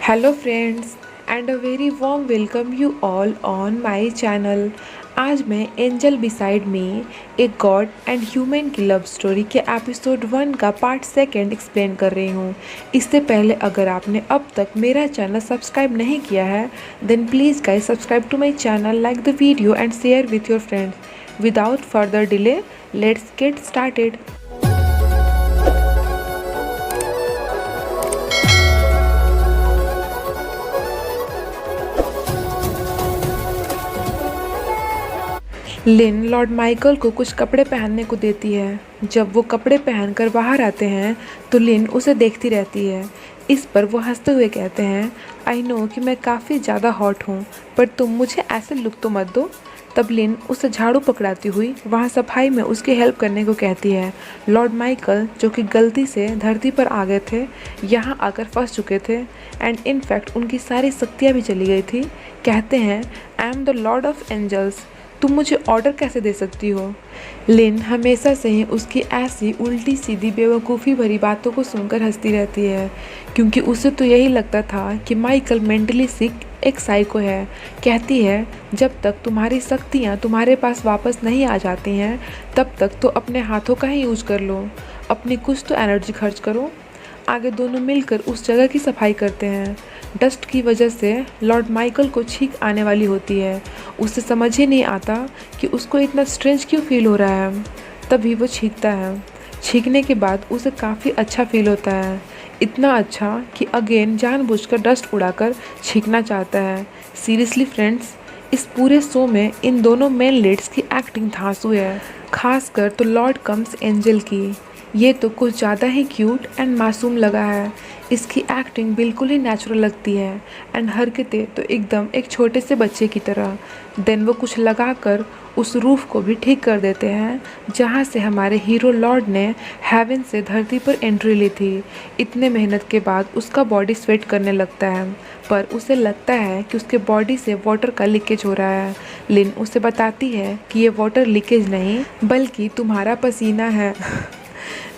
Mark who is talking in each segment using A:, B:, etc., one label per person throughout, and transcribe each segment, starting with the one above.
A: Hello friends and a very warm welcome you all on my channel. आज मैं angel beside me एक God and human की love story के episode 1 का part second explain कर रही हूँ। इससे पहले अगर आपने अब तक मेरा चैनल सब्सक्राइब नहीं किया है then please guys subscribe to my channel, like the video and share with your friends. Without further delay let's get started. Lin Lord Michael को कुछ कपड़े पहनने को देती है। जब वो कपड़े पहनकर बाहर आते हैं तो लिन उसे देखती रहती है। इस पर वो हंसते हुए कहते हैं, आई नो कि मैं काफ़ी ज़्यादा हॉट हूँ, पर तुम मुझे ऐसे लुक तो मत दो। तब लिन उसे झाड़ू पकड़ाती हुई वहाँ सफाई में उसकी हेल्प करने को कहती है। लॉर्ड माइकल जो कि गलती से धरती पर आ गए थे, यहाँ आकर फंस चुके थे एंड इनफैक्ट उनकी सारी शक्तियाँ भी चली गई थी, कहते हैं, I am the lord of angels, तुम मुझे ऑर्डर कैसे दे सकती हो। लिन हमेशा से ही उसकी ऐसी उल्टी सीधी बेवकूफ़ी भरी बातों को सुनकर हंसती रहती है, क्योंकि उसे तो यही लगता था कि माइकल मेंटली सिक एक साइको है। कहती है, जब तक तुम्हारी शक्तियाँ तुम्हारे पास वापस नहीं आ जाती हैं तब तक तो अपने हाथों का ही यूज कर लो, अपनी कुछ तो एनर्जी खर्च करो। आगे दोनों मिलकर उस जगह की सफाई करते हैं। डस्ट की वजह से लॉर्ड माइकल को छींक आने वाली होती है। उसे समझ ही नहीं आता कि उसको इतना स्ट्रेंज क्यों फील हो रहा है। तभी वो छींकता है। छींकने के बाद उसे काफ़ी अच्छा फील होता है, इतना अच्छा कि अगेन जानबूझकर डस्ट उड़ाकर छींकना चाहता है। सीरियसली फ्रेंड्स, इस पूरे शो में इन दोनों मेन लीड्स की एक्टिंग धांसू है, खासकर तो लॉर्ड कम्स एंजल की। ये तो कुछ ज़्यादा ही क्यूट एंड मासूम लगा है। इसकी एक्टिंग बिल्कुल ही नेचुरल लगती है एंड हरकतें तो एकदम एक छोटे से बच्चे की तरह। देन वो कुछ लगाकर उस रूफ को भी ठीक कर देते हैं जहाँ से हमारे हीरो लॉर्ड ने हेवन से धरती पर एंट्री ली थी। इतने मेहनत के बाद उसका बॉडी स्वेट करने लगता है, पर उसे लगता है कि उसके बॉडी से वाटर का लीकेज हो रहा है। लिन उसे बताती है कि ये वाटर लीकेज नहीं बल्कि तुम्हारा पसीना है।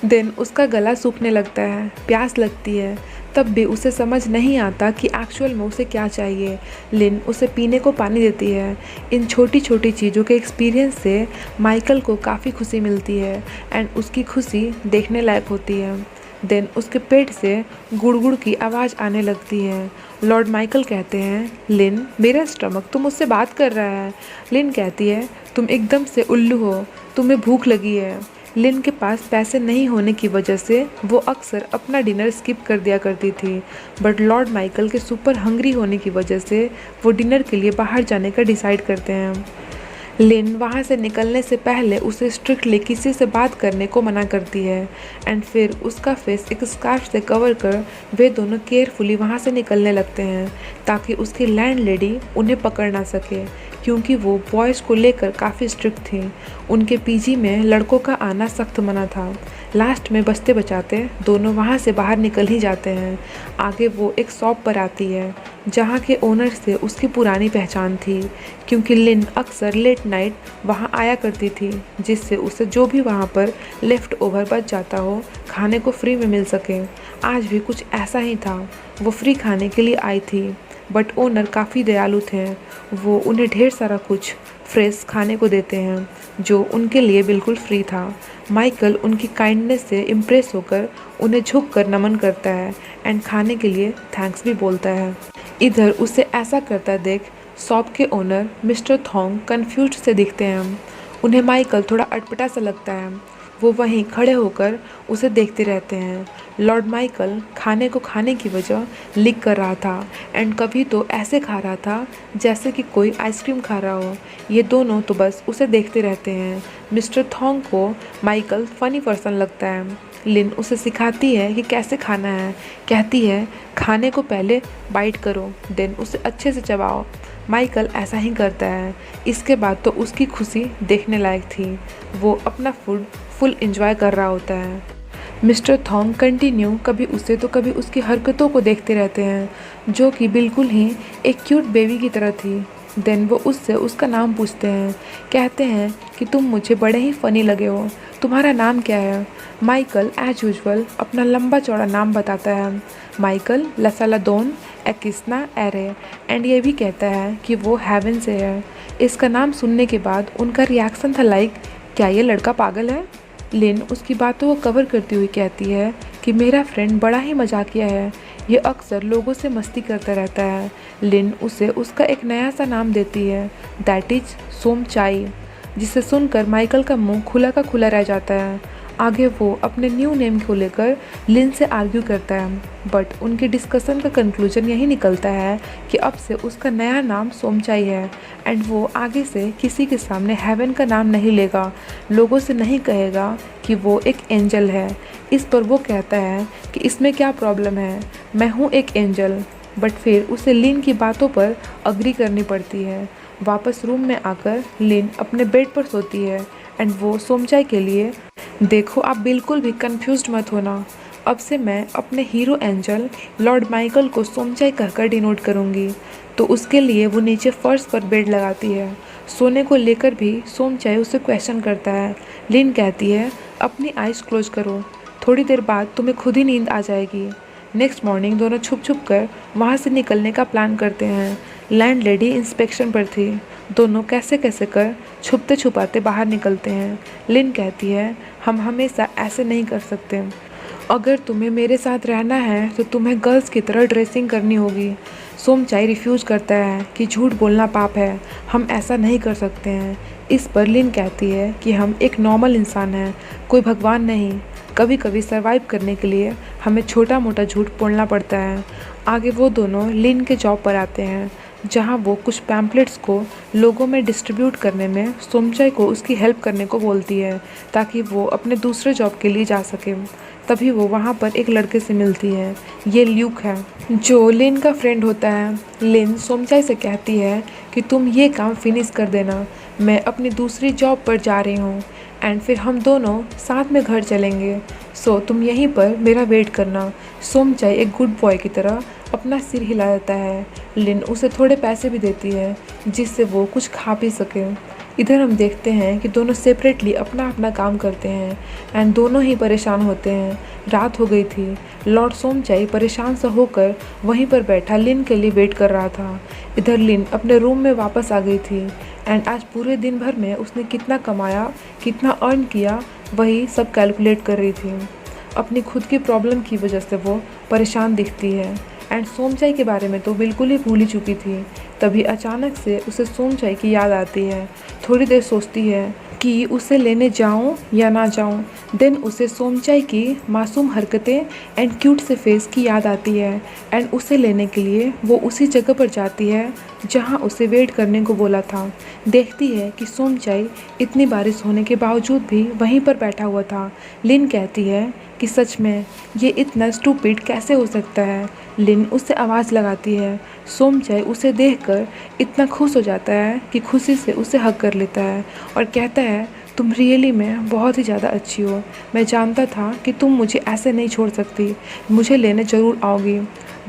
A: देन उसका गला सूखने लगता है, प्यास लगती है, तब भी उसे समझ नहीं आता कि एक्चुअल में उसे क्या चाहिए। लिन उसे पीने को पानी देती है। इन छोटी छोटी चीज़ों के एक्सपीरियंस से माइकल को काफ़ी खुशी मिलती है एंड उसकी खुशी देखने लायक होती है। देन उसके पेट से गुड़गुड़ की आवाज़ आने लगती है। लॉर्ड माइकल कहते हैं, लिन मेरा स्टमक तो मुझसे बात कर रहा है। लिन कहती है, तुम एकदम से उल्लू हो, तुम्हें भूख लगी है। लिन के पास पैसे नहीं होने की वजह से वो अक्सर अपना डिनर स्किप कर दिया करती थी, बट लॉर्ड माइकल के सुपर हंग्री होने की वजह से वो डिनर के लिए बाहर जाने का डिसाइड करते हैं। लिन वहाँ से निकलने से पहले उसे स्ट्रिक्टली किसी से बात करने को मना करती है एंड फिर उसका फेस एक स्कार्फ से कवर कर वे दोनों केयरफुली वहाँ से निकलने लगते हैं ताकि उसकी लैंडलेडी उन्हें पकड़ ना सके, क्योंकि वो बॉयज़ को लेकर काफ़ी स्ट्रिक्ट थी। उनके पीजी में लड़कों का आना सख्त मना था। लास्ट में बचते बचाते दोनों वहाँ से बाहर निकल ही जाते हैं। आगे वो एक शॉप पर आती है जहाँ के ओनर से उसकी पुरानी पहचान थी, क्योंकि लिन अक्सर लेट नाइट वहाँ आया करती थी, जिससे उसे जो भी वहाँ पर लेफ़्ट ओवर बच जाता हो खाने को फ्री में मिल सके। आज भी कुछ ऐसा ही था। वो फ्री खाने के लिए आई थी, बट ओनर काफ़ी दयालु थे। वो उन्हें ढेर सारा कुछ फ्रेश खाने को देते हैं जो उनके लिए बिल्कुल फ्री था। माइकल उनकी काइंडनेस से इम्प्रेस होकर उन्हें झुक कर नमन करता है एंड खाने के लिए थैंक्स भी बोलता है। इधर उसे ऐसा करता देख शॉप के ओनर मिस्टर थोंग कन्फ्यूज से दिखते हैं। उन्हें माइकल थोड़ा अटपटा सा लगता है। वो वहीं खड़े होकर उसे देखते रहते हैं। लॉर्ड माइकल खाने को खाने की वजह लिख कर रहा था एंड कभी तो ऐसे खा रहा था जैसे कि कोई आइसक्रीम खा रहा हो। ये दोनों तो बस उसे देखते रहते हैं। मिस्टर थोंग को माइकल फ़नी पर्सन लगता है। लिन उसे सिखाती है कि कैसे खाना है। कहती है, खाने को पहले बाइट करो, देन उसे अच्छे से चबाओ। माइकल ऐसा ही करता है। इसके बाद तो उसकी खुशी देखने लायक थी। वो अपना फूड फुल एंजॉय कर रहा होता है। मिस्टर थोंग कंटिन्यू कभी उसे तो कभी उसकी हरकतों को देखते रहते हैं, जो कि बिल्कुल ही एक क्यूट बेबी की तरह थी। देन वो उससे उसका नाम पूछते हैं। कहते हैं कि तुम मुझे बड़े ही फ़नी लगे हो, तुम्हारा नाम क्या है। माइकल एज यूजुअल अपना लंबा चौड़ा नाम बताता है। माइकल लसालादोन एकिस्ना एरे एंड ये भी कहता है कि वो हेवन से है। इसका नाम सुनने के बाद उनका रिएक्शन था लाइक, क्या ये लड़का पागल है? लिन उसकी बातों को कवर करती हुई कहती है कि मेरा फ्रेंड बड़ा ही मजाकिया है, ये अक्सर लोगों से मस्ती करता रहता है। लिन उसे उसका एक नया सा नाम देती है, दैट इज सोमचाई, जिसे सुनकर माइकल का मुंह खुला का खुला रह जाता है। आगे वो अपने न्यू नेम को लेकर लिन से आर्ग्यू करता है, बट उनके डिस्कशन का कंक्लूजन यही निकलता है कि अब से उसका नया नाम सोमचाई है एंड वो आगे से किसी के सामने हेवन का नाम नहीं लेगा, लोगों से नहीं कहेगा कि वो एक एंजल है। इस पर वो कहता है कि इसमें क्या प्रॉब्लम है, मैं हूँ एक एंजल। बट फिर उसे लिन की बातों पर अग्री करनी पड़ती है। वापस रूम में आकर लिन अपने बेड पर सोती है एंड वो सोमचाई के लिए, देखो आप बिल्कुल भी कंफ्यूज्ड मत होना, अब से मैं अपने हीरो एंजल लॉर्ड माइकल को सोमचाई कहकर डिनोट करूँगी। तो उसके लिए वो नीचे फर्श पर बेड लगाती है। सोने को लेकर भी सोमचाई उसे क्वेश्चन करता है। लिन कहती है अपनी आइज़ क्लोज करो, थोड़ी देर बाद तुम्हें खुद ही नींद आ जाएगी। नेक्स्ट मॉर्निंग दोनों छुप छुप कर वहाँ से निकलने का प्लान करते हैं। लैंडलेडी इंस्पेक्शन पर थी। दोनों कैसे कैसे कर छुपते छुपाते बाहर निकलते हैं। लिन कहती है हम हमेशा ऐसे नहीं कर सकते, अगर तुम्हें मेरे साथ रहना है तो तुम्हें गर्ल्स की तरह ड्रेसिंग करनी होगी। सोमचाई रिफ्यूज़ करता है कि झूठ बोलना पाप है, हम ऐसा नहीं कर सकते हैं। इस पर लिन कहती है कि हम एक नॉर्मल इंसान हैं, कोई भगवान नहीं, कभी कभी सरवाइव करने के लिए हमें छोटा मोटा झूठ बोलना पड़ता है। आगे वो दोनों लिन के जॉब पर आते हैं, जहां वो कुछ पैम्पलेट्स को लोगों में डिस्ट्रीब्यूट करने में सोमचाई को उसकी हेल्प करने को बोलती है, ताकि वो अपने दूसरे जॉब के लिए जा सके। तभी वो वहाँ पर एक लड़के से मिलती है, ये ल्यूक है, जो लिन का फ्रेंड होता है। लिन सोमचाई से कहती है कि तुम ये काम फिनिश कर देना, मैं अपनी दूसरी जॉब पर जा रही हूँ एंड फिर हम दोनों साथ में घर चलेंगे, सो तुम यहीं पर मेरा वेट करना। सोमचाई एक गुड बॉय की तरह अपना सिर हिला देता है। लिन उसे थोड़े पैसे भी देती है जिससे वो कुछ खा पी सके। इधर हम देखते हैं कि दोनों सेपरेटली अपना अपना काम करते हैं एंड दोनों ही परेशान होते हैं। रात हो गई थी। लॉर्ड सोमचाई परेशान सा होकर वहीं पर बैठा लिन के लिए वेट कर रहा था। इधर लिन अपने रूम में वापस आ गई थी एंड आज पूरे दिन भर में उसने कितना कमाया, कितना अर्न किया, वही सब कैलकुलेट कर रही थी। अपनी खुद की प्रॉब्लम की वजह से वो परेशान दिखती है एंड सोमचाई के बारे में तो बिल्कुल ही भूल ही चुकी थी। तभी अचानक से उसे सोमचाई की याद आती है। थोड़ी देर सोचती है कि उसे लेने जाऊं या ना जाऊं। देन उसे सोमचाई की मासूम हरकतें एंड क्यूट से फेस की याद आती है एंड उसे लेने के लिए वो उसी जगह पर जाती है जहां उसे वेट करने को बोला था। देखती है कि सोमचाई इतनी बारिश होने के बावजूद भी वहीं पर बैठा हुआ था। लिन कहती है कि सच में ये इतना स्टूपिड कैसे हो सकता है। लिन उससे आवाज़ लगाती है। सोमचाई उसे देखकर इतना खुश हो जाता है कि खुशी से उसे हग कर लेता है और कहता है तुम रियली में बहुत ही ज़्यादा अच्छी हो, मैं जानता था कि तुम मुझे ऐसे नहीं छोड़ सकती, मुझे लेने ज़रूर आओगी।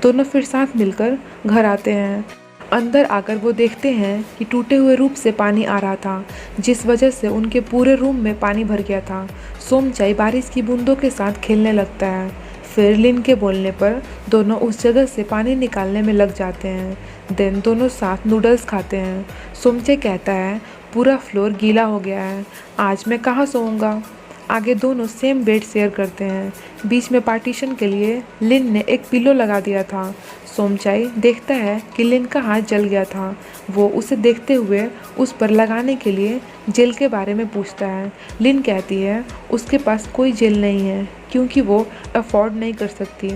A: दोनों फिर साथ मिलकर घर आते हैं। अंदर आकर वो देखते हैं कि टूटे हुए रूप से पानी आ रहा था, जिस वजह से उनके पूरे रूम में पानी भर गया था। सोमचाई बारिश की बूंदों के साथ खेलने लगता है। फिर लिन के बोलने पर दोनों उस जगह से पानी निकालने में लग जाते हैं। देन दोनों साथ नूडल्स खाते हैं। सोमचाई कहता है पूरा फ्लोर गीला हो गया है, आज मैं कहाँ सोऊंगा। आगे दोनों सेम बेड शेयर करते हैं। बीच में पार्टीशन के लिए लिन ने एक पिलो लगा दिया था। सोमचाई देखता है कि लिन का हाथ जल गया था। वो उसे देखते हुए उस पर लगाने के लिए जेल के बारे में पूछता है। लिन कहती है उसके पास कोई जेल नहीं है क्योंकि वो अफोर्ड नहीं कर सकती।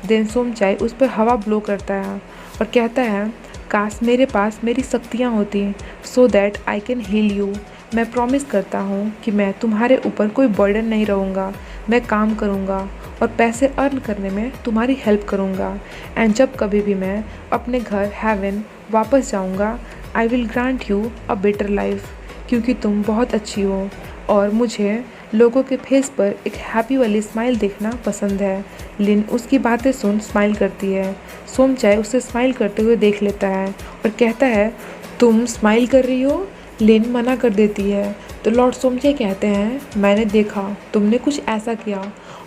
A: देन सोमचाई उस पर हवा ब्लो करता है और कहता है काश मेरे पास मेरी शक्तियाँ होती so that I can heal you. मैं प्रॉमिस करता हूँ कि मैं तुम्हारे ऊपर कोई बर्डन नहीं रहूँगा, मैं काम करूँगा और पैसे अर्न करने में तुम्हारी हेल्प करूँगा एंड जब कभी भी मैं अपने घर हेवन वापस जाऊँगा I will grant you a better life, क्योंकि तुम बहुत अच्छी हो और मुझे लोगों के फेस पर एक हैप्पी वाली स्माइल देखना पसंद है। लिन उसकी बातें सुन स्माइल करती है। सोमचाई उसे स्माइल करते हुए देख लेता है और कहता है तुम स्माइल कर रही हो। लिन मना कर देती है तो लॉर्ड सोमचाई कहते हैं मैंने देखा तुमने कुछ ऐसा किया।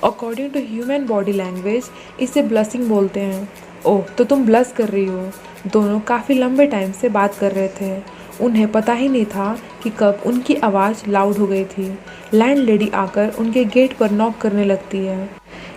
A: According to human body language इसे ब्लशिंग बोलते हैं। ओह, तो तुम ब्लश कर रही हो। दोनों काफ़ी लंबे टाइम से बात कर रहे थे। उन्हें पता ही नहीं था कि कब उनकी आवाज़ लाउड हो गई थी। लैंडलेडी आकर उनके गेट पर नॉक करने लगती है।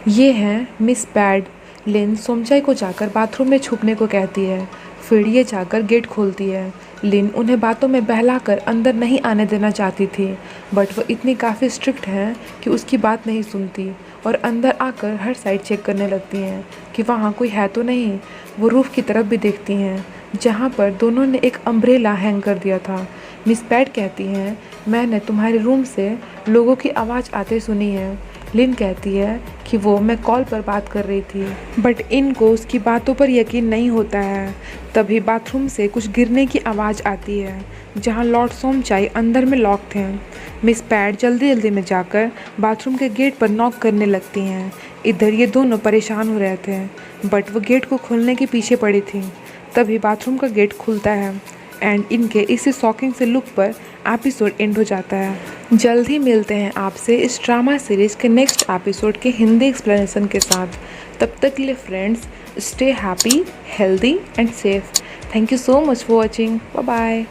A: ये हैं मिस पैड। लिन सोमचाई को जाकर बाथरूम में छुपने को कहती है। फिर ये जाकर गेट खोलती है। लिन उन्हें बातों में बहलाकर अंदर नहीं आने देना चाहती थी, बट वो इतनी काफ़ी स्ट्रिक्ट हैं कि उसकी बात नहीं सुनती और अंदर आकर हर साइड चेक करने लगती हैं कि वहाँ कोई है तो नहीं। वो रूफ़ की तरफ भी देखती हैं जहाँ पर दोनों ने एक अम्ब्रेला हैंग कर दिया था। मिस पैड कहती हैं, मैंने तुम्हारे रूम से लोगों की आवाज़ आते सुनी है। लिन कहती है कि वो मैं कॉल पर बात कर रही थी, बट इनको उसकी बातों पर यकीन नहीं होता है। तभी बाथरूम से कुछ गिरने की आवाज़ आती है जहाँ लॉर्ड सोमचाई अंदर में लॉक थे। मिस पैड जल्दी जल्दी में जाकर बाथरूम के गेट पर नॉक करने लगती हैं। इधर ये दोनों परेशान हो रहे थे, बट वो गेट को खोलने के पीछे पड़ी थी। तभी बाथरूम का गेट खुलता है एंड इनके इसी शॉकिंग से लुक पर एपिसोड एंड हो जाता है। जल्द ही मिलते हैं आपसे इस ड्रामा सीरीज़ के नेक्स्ट एपिसोड के हिंदी एक्सप्लेनेशन के साथ। तब तक के लिए friends, stay happy, healthy and safe. Thank you so much for watching. Bye bye.